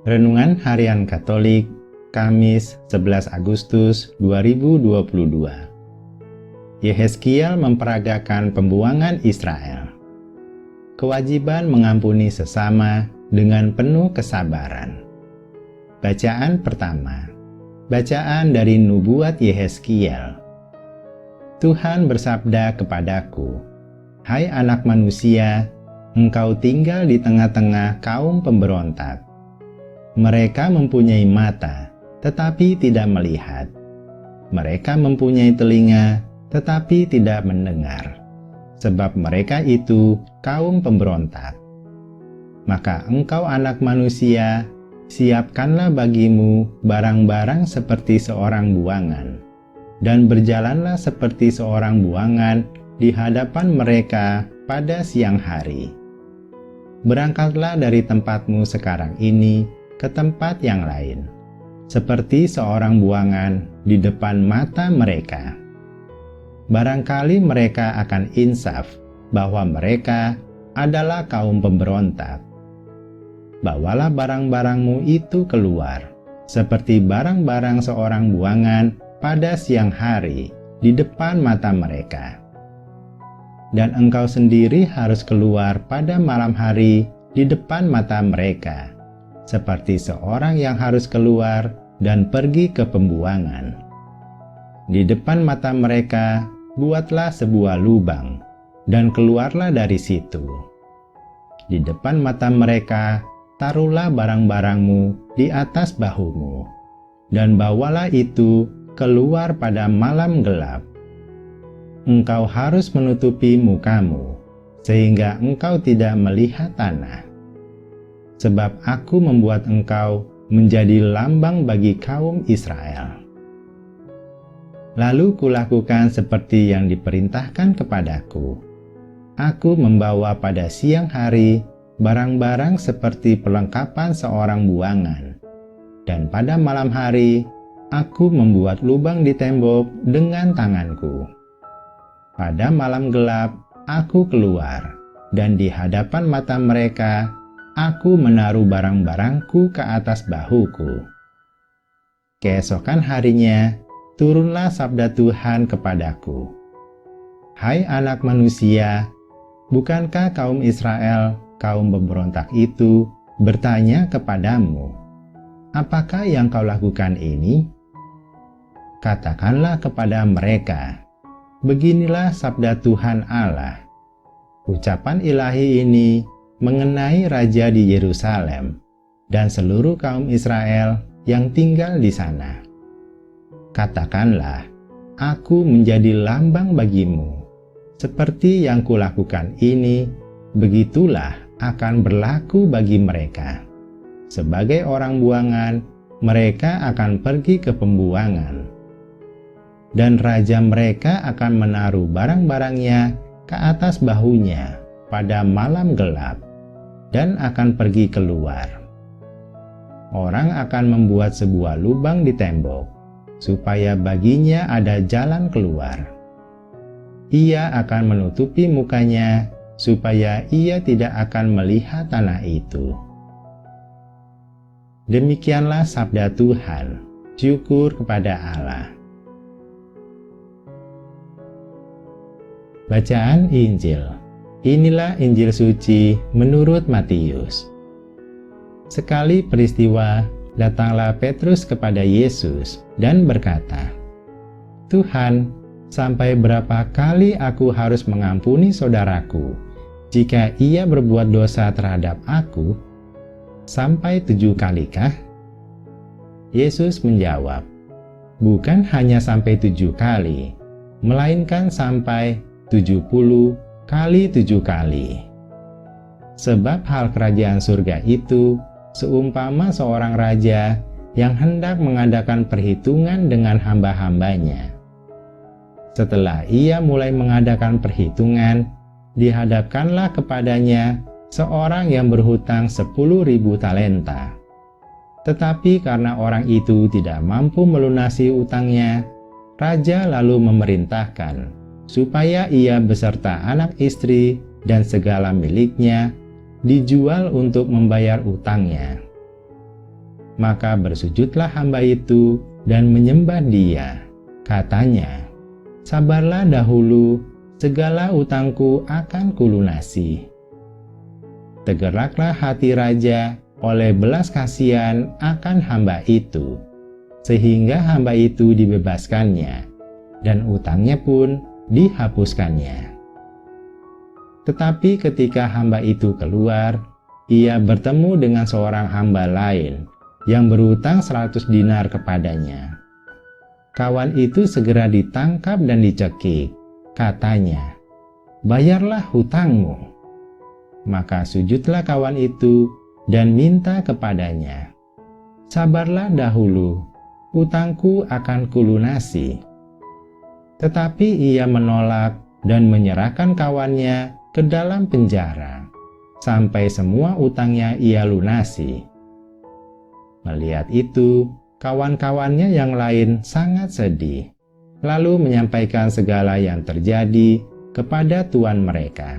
Renungan Harian Katolik, Kamis 11 Agustus 2022. Yehezkiel memperagakan pembuangan Israel. Kewajiban mengampuni sesama dengan penuh kesabaran. Bacaan pertama. Bacaan dari Nubuat Yehezkiel. Tuhan bersabda kepadaku, "Hai anak manusia, engkau tinggal di tengah-tengah kaum pemberontak. Mereka mempunyai mata, tetapi tidak melihat. Mereka mempunyai telinga, tetapi tidak mendengar. Sebab mereka itu kaum pemberontak. Maka engkau anak manusia, siapkanlah bagimu barang-barang seperti seorang buangan, dan berjalanlah seperti seorang buangan di hadapan mereka pada siang hari. Berangkatlah dari tempatmu sekarang ini ke tempat yang lain, seperti seorang buangan di depan mata mereka. Barangkali mereka akan insaf bahwa mereka adalah kaum pemberontak. Bawalah barang-barangmu itu keluar, seperti barang-barang seorang buangan pada siang hari di depan mata mereka. Dan engkau sendiri harus keluar pada malam hari di depan mata mereka, seperti seorang yang harus keluar dan pergi ke pembuangan. Di depan mata mereka, buatlah sebuah lubang, dan keluarlah dari situ. Di depan mata mereka, taruhlah barang-barangmu di atas bahumu, dan bawalah itu keluar pada malam gelap. Engkau harus menutupi mukamu, sehingga engkau tidak melihat tanah. Sebab aku membuat engkau menjadi lambang bagi kaum Israel." Lalu kulakukan seperti yang diperintahkan kepadaku. Aku membawa pada siang hari barang-barang seperti perlengkapan seorang buangan, dan pada malam hari aku membuat lubang di tembok dengan tanganku. Pada malam gelap aku keluar, dan di hadapan mata mereka aku menaruh barang-barangku ke atas bahuku. Keesokan harinya turunlah sabda Tuhan kepadaku, "Hai anak manusia, bukankah kaum Israel, kaum pemberontak itu, bertanya kepadamu, apakah yang kau lakukan ini? Katakanlah kepada mereka, beginilah sabda Tuhan Allah. Ucapan ilahi ini mengenai Raja di Yerusalem dan seluruh kaum Israel yang tinggal di sana. Katakanlah, aku menjadi lambang bagimu. Seperti yang kulakukan ini, begitulah akan berlaku bagi mereka. Sebagai orang buangan, mereka akan pergi ke pembuangan. Dan raja mereka akan menaruh barang-barangnya ke atas bahunya pada malam gelap, dan akan pergi keluar. Orang akan membuat sebuah lubang di tembok, supaya baginya ada jalan keluar. Ia akan menutupi mukanya, supaya ia tidak akan melihat tanah itu." Demikianlah sabda Tuhan. Syukur kepada Allah. Bacaan Injil. Inilah Injil suci menurut Matius. Sekali peristiwa, datanglah Petrus kepada Yesus dan berkata, "Tuhan, sampai berapa kali aku harus mengampuni saudaraku jika ia berbuat dosa terhadap aku? Sampai 7 kalikah?" Yesus menjawab, "Bukan hanya sampai 7 kali, melainkan sampai 70 kali 7 kali. Sebab hal kerajaan surga itu seumpama seorang raja yang hendak mengadakan perhitungan dengan hamba-hambanya. Setelah ia mulai mengadakan perhitungan, dihadapkanlah kepadanya seorang yang berhutang 10.000 talenta. Tetapi karena orang itu tidak mampu melunasi utangnya, raja lalu memerintahkan supaya ia beserta anak istri dan segala miliknya dijual untuk membayar utangnya. Maka bersujudlah hamba itu dan menyembah dia. Katanya, "Sabarlah dahulu, segala utangku akan kulunasi." Tergeraklah hati raja oleh belas kasihan akan hamba itu, sehingga hamba itu dibebaskannya, dan utangnya pun dihapuskannya. Tetapi ketika hamba itu keluar, ia bertemu dengan seorang hamba lain yang berutang 100 dinar kepadanya. Kawan itu segera ditangkap dan dicekik. Katanya, "Bayarlah hutangmu." Maka sujudlah kawan itu dan minta kepadanya, "Sabarlah dahulu, hutangku akan kulunasi." Tetapi ia menolak dan menyerahkan kawannya ke dalam penjara, sampai semua utangnya ia lunasi. Melihat itu, kawan-kawannya yang lain sangat sedih, lalu menyampaikan segala yang terjadi kepada tuan mereka.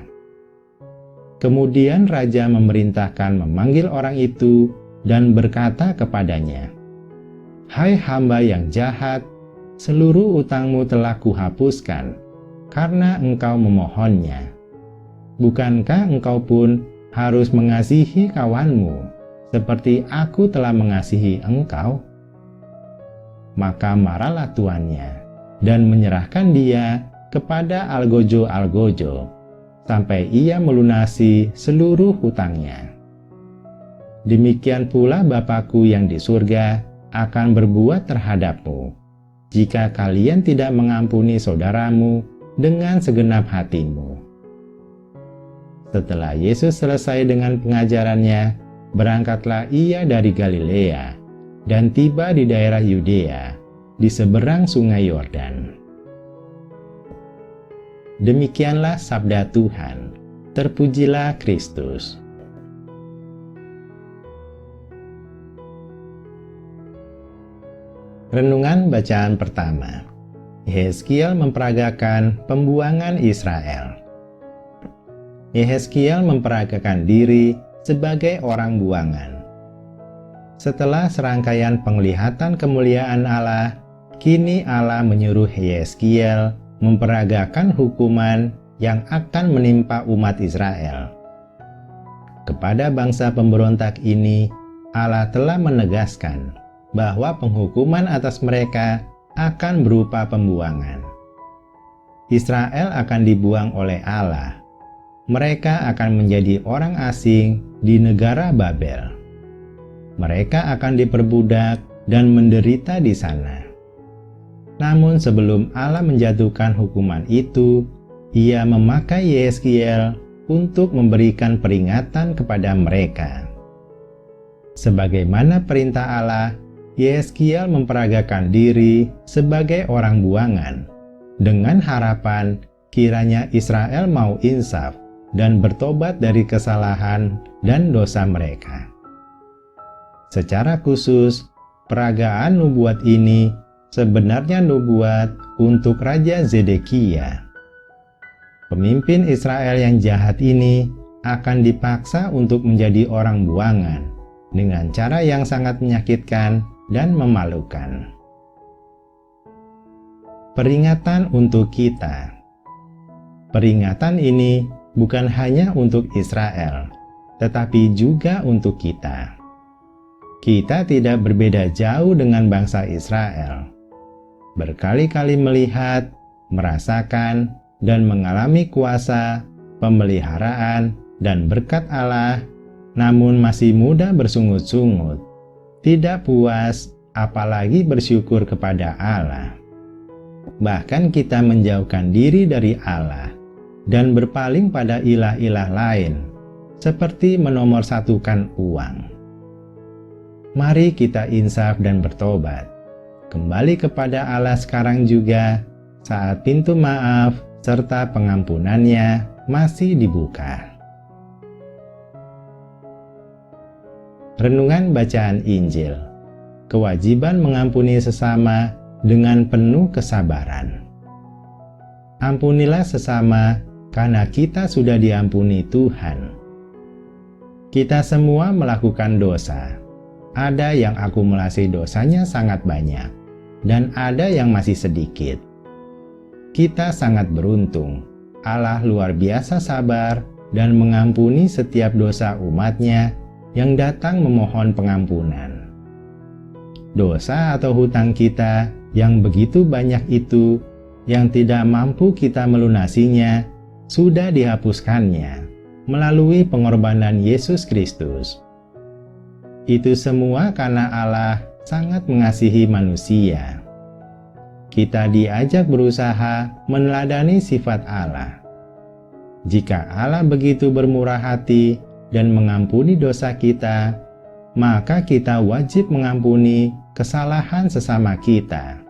Kemudian raja memerintahkan memanggil orang itu dan berkata kepadanya, "Hai hamba yang jahat, seluruh utangmu telah kuhapuskan karena engkau memohonnya. Bukankah engkau pun harus mengasihi kawanmu seperti aku telah mengasihi engkau?" Maka marahlah tuannya dan menyerahkan dia kepada algojo-algojo sampai ia melunasi seluruh hutangnya. Demikian pula Bapakku yang di surga akan berbuat terhadapmu, jika kalian tidak mengampuni saudaramu dengan segenap hatimu. Setelah Yesus selesai dengan pengajarannya, berangkatlah ia dari Galilea dan tiba di daerah Yudea, di seberang sungai Yordan. Demikianlah sabda Tuhan. Terpujilah Kristus. Renungan bacaan pertama. Yehezkiel memperagakan pembuangan Israel. Yehezkiel memperagakan diri sebagai orang buangan. Setelah serangkaian penglihatan kemuliaan Allah, kini Allah menyuruh Yehezkiel memperagakan hukuman yang akan menimpa umat Israel. Kepada bangsa pemberontak ini, Allah telah menegaskan bahwa penghukuman atas mereka akan berupa pembuangan. Israel akan dibuang oleh Allah. Mereka akan menjadi orang asing di negara Babel. Mereka akan diperbudak dan menderita di sana. Namun sebelum Allah menjatuhkan hukuman itu, Ia memakai Yehezkiel untuk memberikan peringatan kepada mereka. Sebagaimana perintah Allah, Yehezkiel memperagakan diri sebagai orang buangan, dengan harapan kiranya Israel mau insaf dan bertobat dari kesalahan dan dosa mereka. Secara khusus, peragaan nubuat ini sebenarnya nubuat untuk Raja Zedekia. Pemimpin Israel yang jahat ini akan dipaksa untuk menjadi orang buangan dengan cara yang sangat menyakitkan dan memalukan. Peringatan untuk kita. Peringatan ini bukan hanya untuk Israel, tetapi juga untuk kita. Kita tidak berbeda jauh dengan bangsa Israel. Berkali-kali melihat, merasakan, dan mengalami kuasa, pemeliharaan, dan berkat Allah, namun masih mudah bersungut-sungut, tidak puas, apalagi bersyukur kepada Allah. Bahkan kita menjauhkan diri dari Allah dan berpaling pada ilah-ilah lain, seperti menomorsatukan uang. Mari kita insaf dan bertobat. Kembali kepada Allah sekarang juga, saat pintu maaf serta pengampunannya masih dibuka. Renungan bacaan Injil. Kewajiban mengampuni sesama dengan penuh kesabaran. Ampunilah sesama karena kita sudah diampuni Tuhan. Kita semua melakukan dosa. ada yang akumulasi dosanya sangat banyak, dan ada yang masih sedikit. Kita sangat beruntung. Allah luar biasa sabar dan mengampuni setiap dosa umat-Nya yang datang memohon pengampunan. Dosa atau hutang kita yang begitu banyak itu, yang tidak mampu kita melunasinya, sudah dihapuskannya melalui pengorbanan Yesus Kristus. Itu semua karena Allah sangat mengasihi manusia. Kita diajak berusaha meneladani sifat Allah. Jika Allah begitu bermurah hati dan mengampuni dosa kita, maka kita wajib mengampuni kesalahan sesama kita.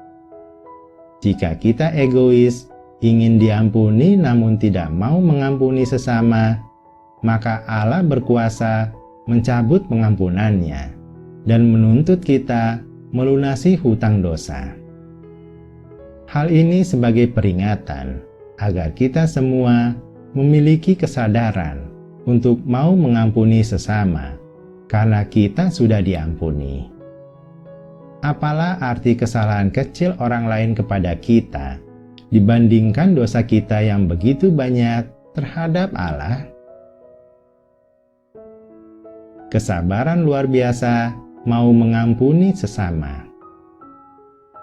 Jika kita egois, ingin diampuni namun tidak mau mengampuni sesama, maka Allah berkuasa mencabut pengampunannya dan menuntut kita melunasi hutang dosa. Hal ini sebagai peringatan agar kita semua memiliki kesadaran untuk mau mengampuni sesama, karena kita sudah diampuni. Apalah arti kesalahan kecil orang lain kepada kita dibandingkan dosa kita yang begitu banyak terhadap Allah? Kesabaran luar biasa mau mengampuni sesama.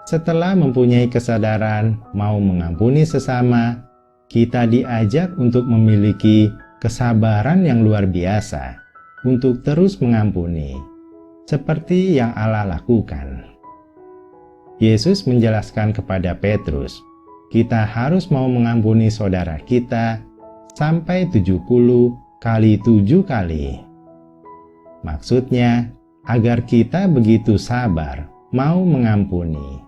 Setelah mempunyai kesadaran mau mengampuni sesama, kita diajak untuk memiliki kesabaran yang luar biasa untuk terus mengampuni, seperti yang Allah lakukan. Yesus menjelaskan kepada Petrus, kita harus mau mengampuni saudara kita sampai 70 kali 7 kali. Maksudnya, agar kita begitu sabar mau mengampuni.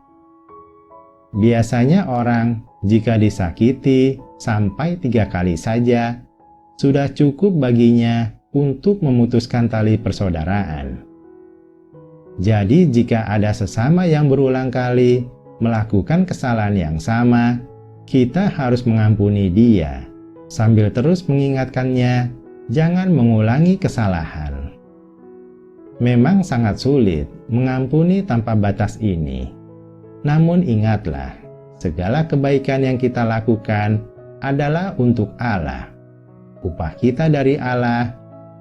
Biasanya orang jika disakiti sampai 3 kali saja, sudah cukup baginya untuk memutuskan tali persaudaraan. Jadi jika ada sesama yang berulang kali melakukan kesalahan yang sama, kita harus mengampuni dia, sambil terus mengingatkannya jangan mengulangi kesalahan. Memang sangat sulit mengampuni tanpa batas ini. Namun ingatlah, segala kebaikan yang kita lakukan adalah untuk Allah. Upah kita dari Allah,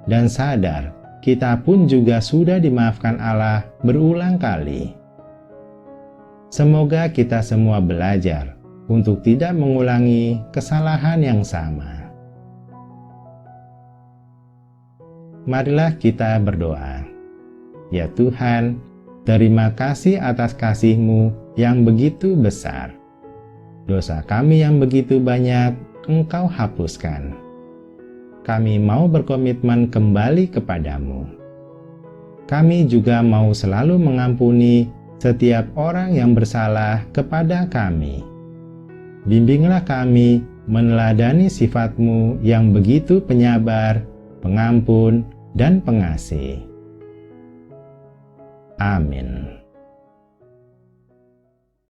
dan sadar kita pun juga sudah dimaafkan Allah berulang kali. Semoga kita semua belajar untuk tidak mengulangi kesalahan yang sama. Marilah kita berdoa. Ya Tuhan, terima kasih atas kasih-Mu yang begitu besar. Dosa kami yang begitu banyak Engkau hapuskan. Kami mau berkomitmen kembali kepadamu. Kami juga mau selalu mengampuni setiap orang yang bersalah kepada kami. Bimbinglah kami meneladani sifat-Mu yang begitu penyabar, pengampun, dan pengasih. Amin.